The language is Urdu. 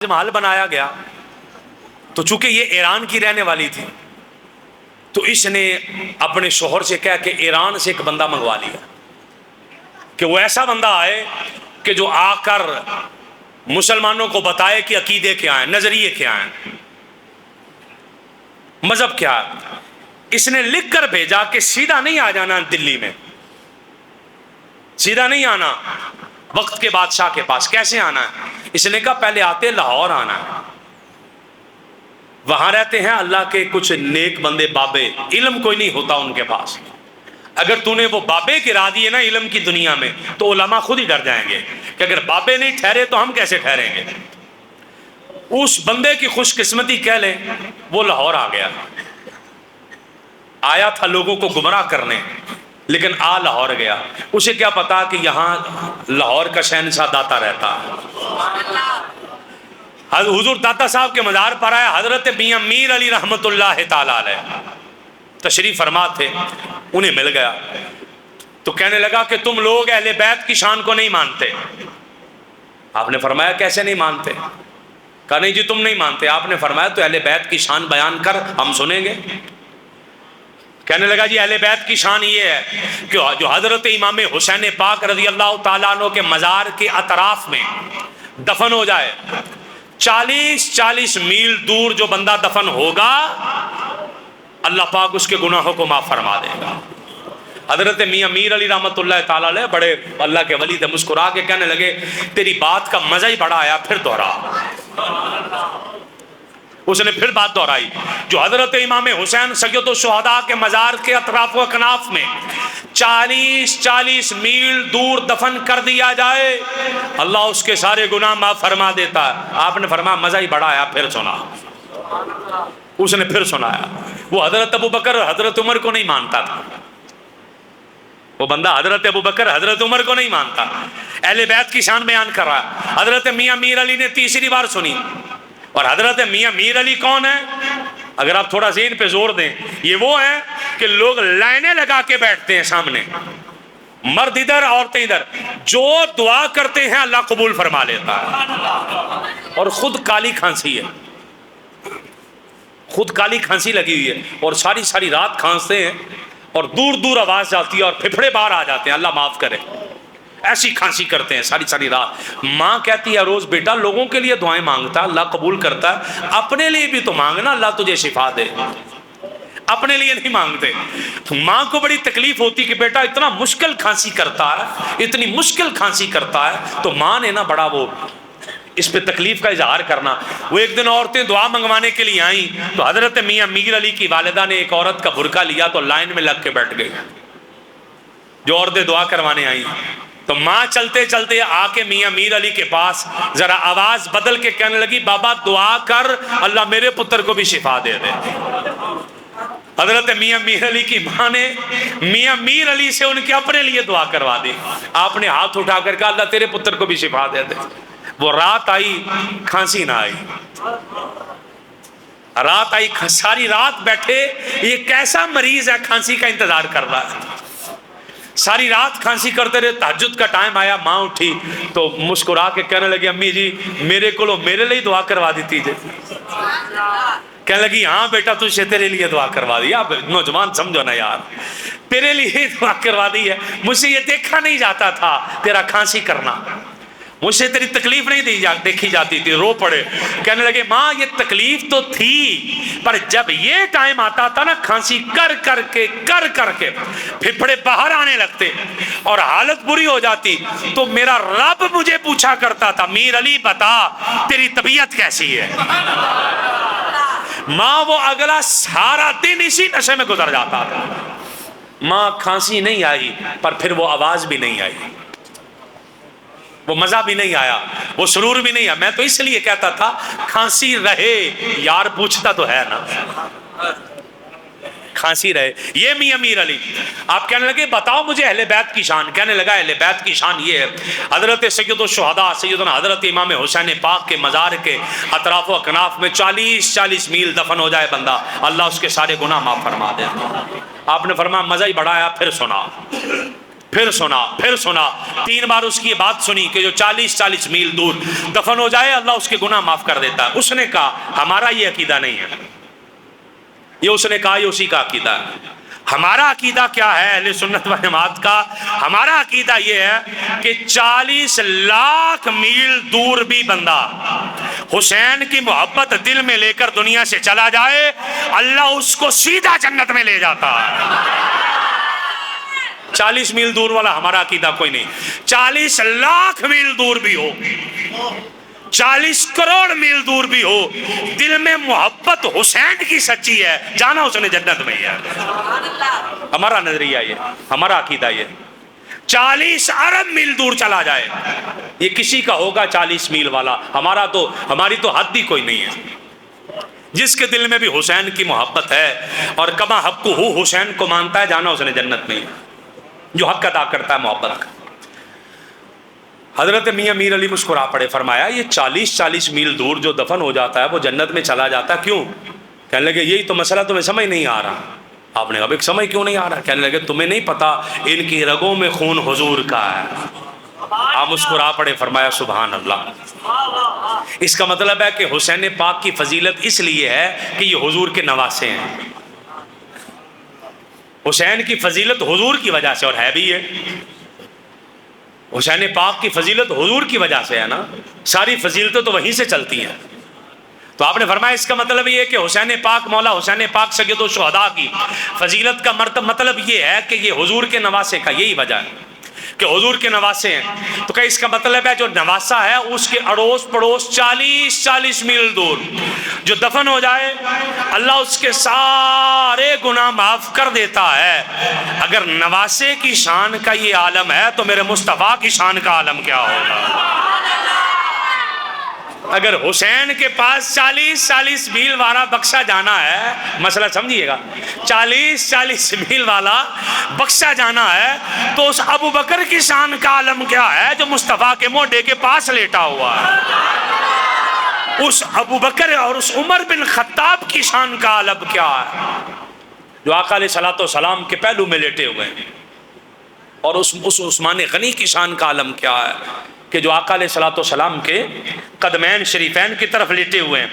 محل بنایا گیا تو چونکہ یہ ایران کی رہنے والی تھی تو اس نے اپنے شوہر سے کہا کہ ایران سے ایک بندہ منگوا لیا کہ وہ ایسا بندہ آئے کہ جو آ کر مسلمانوں کو بتائے کہ عقیدے کیا ہیں، نظریے کیا ہیں، مذہب کیا ہے۔ اس نے لکھ کر بھیجا کہ سیدھا نہیں آ جانا دلی میں، سیدھا نہیں آنا وقت کے بادشاہ کے پاس۔ کیسے آنا ہے؟ اس نے کہا پہلے آتے لاہور آنا ہے، وہاں رہتے ہیں اللہ کے کچھ نیک بندے بابے، علم کوئی نہیں ہوتا ان کے پاس۔ اگر تو نے وہ بابے گرا دیے نا علم کی دنیا میں تو علماء خود ہی ڈر جائیں گے کہ اگر بابے نہیں ٹھہرے تو ہم کیسے ٹھہریں گے۔ اس بندے کی خوش قسمتی کہہ لیں وہ لاہور آ گیا، آیا تھا لوگوں کو گمراہ کرنے، لیکن آ لاہور گیا۔ اسے کیا پتا کہ یہاں لاہور کا شہنشاہ داتا رہتا ہے۔ حضور داتا صاحب کے مزار پر آیا، حضرت میاں میر علی رحمت اللہ تعالی علیہ تشریف فرما تھے، انہیں مل گیا تو کہنے لگا کہ تم لوگ اہل بیت کی شان کو نہیں مانتے۔ آپ نے فرمایا کیسے نہیں مانتے؟ کہا نہیں جی تم نہیں مانتے۔ آپ نے فرمایا تو اہل بیت کی شان بیان کر ہم سنیں گے۔ کہنے لگا جی اہل بیت کی شان یہ ہے کہ جو حضرت امام حسین پاک رضی اللہ تعالیٰ عنہ کے مزار کے اطراف میں دفن ہو جائے، 40 میل دور جو بندہ دفن ہوگا اللہ پاک اس کے گناہوں کو معاف فرما دے گا۔ حضرت میاں میر علی رحمت اللہ تعالیٰ علیہ بڑے اللہ کے ولی تھے، مسکرا کے کہنے لگے تیری بات کا مزہ ہی بڑا آیا، پھر دوہرا۔ اس نے پھر بات دہرائی، جو حضرت امام حسین سید الشہداء کے مزار کے اطراف و اکناف میں 40 میل دور دفن کر دیا جائے اللہ اس کے سارے گناہ معاف فرما دیتا ہے۔ آپ نے فرمایا مزہ ہی بڑا آیا، پھر سنا۔ اس نے پھر سنایا۔ وہ حضرت ابو بکر حضرت عمر کو نہیں مانتا تھا، وہ بندہ حضرت ابو بکر حضرت عمر کو نہیں مانتا، اہل بیت کی شان بیان کر رہا ہے۔ حضرت میاں میر علی نے تیسری بار سنی۔ اور حضرت میاں میر علی کون ہے؟ اگر آپ تھوڑا ذہن پہ زور دیں، یہ وہ ہیں کہ لوگ لائنیں لگا کے بیٹھتے ہیں سامنے، مرد ادھر عورتیں ادھر، جو دعا کرتے ہیں اللہ قبول فرما لیتا ہے۔ اور خود کالی کھانسی ہے، خود کالی کھانسی لگی ہوئی ہے اور ساری رات کھانستے ہیں اور دور دور آواز جاتی ہے اور پھپھڑے باہر آ جاتے ہیں، اللہ معاف کرے، ایسی کھانسی کرتے ہیں ساری رات۔ ماں کہتی ہے روز بیٹا لوگوں کے لیے دعائیں مانگتا اللہ قبول کرتا ہے، اپنے لیے بھی تو مانگنا اللہ تجھے شفا دے، اپنے لیے نہیں مانگتے۔ ماں کو بڑی تکلیف ہوتی کہ بیٹا اتنا مشکل کھانسی کرتا ہے، اتنی مشکل کھانسی کرتا ہے، تو ماں نے نا بڑا وہ اس پہ تکلیف کا اظہار کرنا۔ وہ ایک دن عورتیں دعا منگوانے کے لیے آئیں تو حضرت میاں میر علی کی والدہ نے ایک عورت کا برقع لیا تو لائن میں لگ کے بیٹھ گئی، جو عورتیں دعا کروانے آئیں۔ تو ماں چلتے چلتے آ کے میاں میر علی کے پاس ذرا آواز بدل کے کہنے لگی بابا دعا کر اللہ میرے پتر کو بھی شفا دے دے۔ حضرت میاں میر علی کی ماں نے میاں میر علی سے ان کے اپنے لیے دعا کروا دی۔ آپ نے ہاتھ اٹھا کر کہا اللہ تیرے پتر کو بھی شفا دے دے۔ وہ رات آئی کھانسی نہ آئی، رات آئی ساری رات بیٹھے، یہ کیسا مریض ہے کھانسی کا انتظار کر رہا ہے، ساری رات کھانسی کرتے رہے۔ تہجد کا ٹائم آیا، ماں اٹھی تو مسکرا کے کہنے لگی امی جی میرے کو میرے لیے دعا کروا دیتی جی۔ کہنے لگی ہاں بیٹا تجھے تیرے لیے دعا کروا دی۔ آپ نوجوان سمجھو نا یار، تیرے لیے دعا کروا دی ہے، مجھ سے یہ دیکھا نہیں جاتا تھا تیرا کھانسی کرنا، مجھ سے تیری تکلیف نہیں دیکھی جاتی تھی۔ رو پڑے، کہنے لگے ماں یہ تکلیف تو تھی پر جب یہ ٹائم آتا تھا نا کھانسی کر کر کے پھپھڑے باہر آنے لگتے اور حالت بری ہو جاتی تو میرا رب مجھے پوچھا کرتا تھا میر علی بتا تیری طبیعت کیسی ہے۔ ماں وہ اگلا سارا دن اسی نشے میں گزر جاتا تھا۔ ماں کھانسی نہیں آئی پر پھر وہ آواز بھی نہیں آئی، وہ مزہ بھی نہیں آیا، وہ سرور بھی نہیں آیا۔ میں تو اس لیے کہتا تھا کھانسی رہے یار پوچھتا تو ہے نا، کھانسی رہے۔ یہ میاں میر علی آپ کہنے لگے بتاؤ مجھے اہل بیت کی شان۔ کہنے لگا اہل بیت کی شان یہ ہے حضرت سید الشہداء سیدنا حضرت امام حسین پاک کے مزار کے اطراف و اکناف میں 40 میل دفن ہو جائے بندہ اللہ اس کے سارے گناہ معاف فرما دے۔ آپ نے فرمایا مزہ ہی بڑا آیا، پھر سنا۔ پھر سنا 3 بار اس کی یہ بات سنی کہ جو 40 میل دور دفن ہو جائے اللہ اس کے گناہ معاف کر دیتا ہے. اس نے کہا ہمارا یہ عقیدہ نہیں ہے. یہ اس نے کہا یہ اسی کا عقیدہ ہے. ہمارا عقیدہ کیا ہے اہل سنت و جماعت کا؟ ہمارا عقیدہ یہ ہے کہ 40 لاکھ میل دور بھی بندہ حسین کی محبت دل میں لے کر دنیا سے چلا جائے اللہ اس کو سیدھا جنت میں لے جاتا ہے. 40 میل دور والا ہمارا عقیدہ کوئی نہیں. 40 لاکھ میل دور بھی ہو, 40 کروڑ میل دور بھی ہو, دل میں محبت حسین کی سچی ہے, جانا اس نے جنت میں ہے. ہمارا نظریہ یہ, ہمارا عقیدہ یہ. 40 ارب میل دور چلا جائے یہ کسی کا ہوگا 40 میل والا, ہماری تو حد ہی کوئی نہیں ہے. جس کے دل میں بھی حسین کی محبت ہے اور کما حق کو حسین کو مانتا ہے جانا اس نے جنت میں, جو حق ادا کرتا ہے محبت کا. حضرت میاں میر علی مسکرا پڑے, فرمایا یہ 40 میل دور جو دفن ہو جاتا ہے وہ جنت میں چلا جاتا ہے, کیوں؟ کہنے لگے یہی تو مسئلہ تمہیں سمجھ نہیں آ رہا. آپ نے کہا ایک سمجھ کیوں نہیں آ رہا؟ کہنے لگے تمہیں نہیں پتا ان کی رگوں میں خون حضور کا ہے. آپ مسکرا پڑے, فرمایا سبحان اللہ. اس کا مطلب ہے کہ حسین پاک کی فضیلت اس لیے ہے کہ یہ حضور کے نواسے ہیں. حسین کی فضیلت حضور کی وجہ سے, اور ہے بھی ہے. حسین پاک کی فضیلت حضور کی وجہ سے ہے نا, ساری فضیلتیں تو وہیں سے چلتی ہیں. تو آپ نے فرمایا اس کا مطلب یہ ہے کہ حسین پاک, مولا حسین پاک سید الشہداء کی فضیلت کا مطلب یہ ہے کہ یہ حضور کے نواسے کا, یہی وجہ ہے کہ حضور کے نواسے ہیں. تو کہ اس کا مطلب ہے جو نواسا ہے اس کے اڑوس پڑوس 40 میل دور جو دفن ہو جائے اللہ اس کے سارے گناہ معاف کر دیتا ہے. اگر نواسے کی شان کا یہ عالم ہے تو میرے مصطفیٰ کی شان کا عالم کیا ہوگا؟ اگر حسین کے پاس 40 میل والا بکسا جانا ہے, مسئلہ سمجھیے گا, 40 میل والا بکسا جانا ہے تو اس ابو بکر کی شان کا عالم کیا ہے جو مصطفیٰ کے موڈے کے پاس لیٹا ہوا ہے؟ اس ابو بکر اور اس عمر بن خطاب کی شان کا عالم کیا ہے جو آقا علیہ الصلوۃ والسلام کے پہلو میں لیٹے ہوئے ہیں؟ اور اس عثمان غنی کی شان کا عالم کیا ہے کہ جو آقا علیہ الصلوۃ والسلام کے قدمین شریفین کی طرف لیٹے ہوئے ہیں.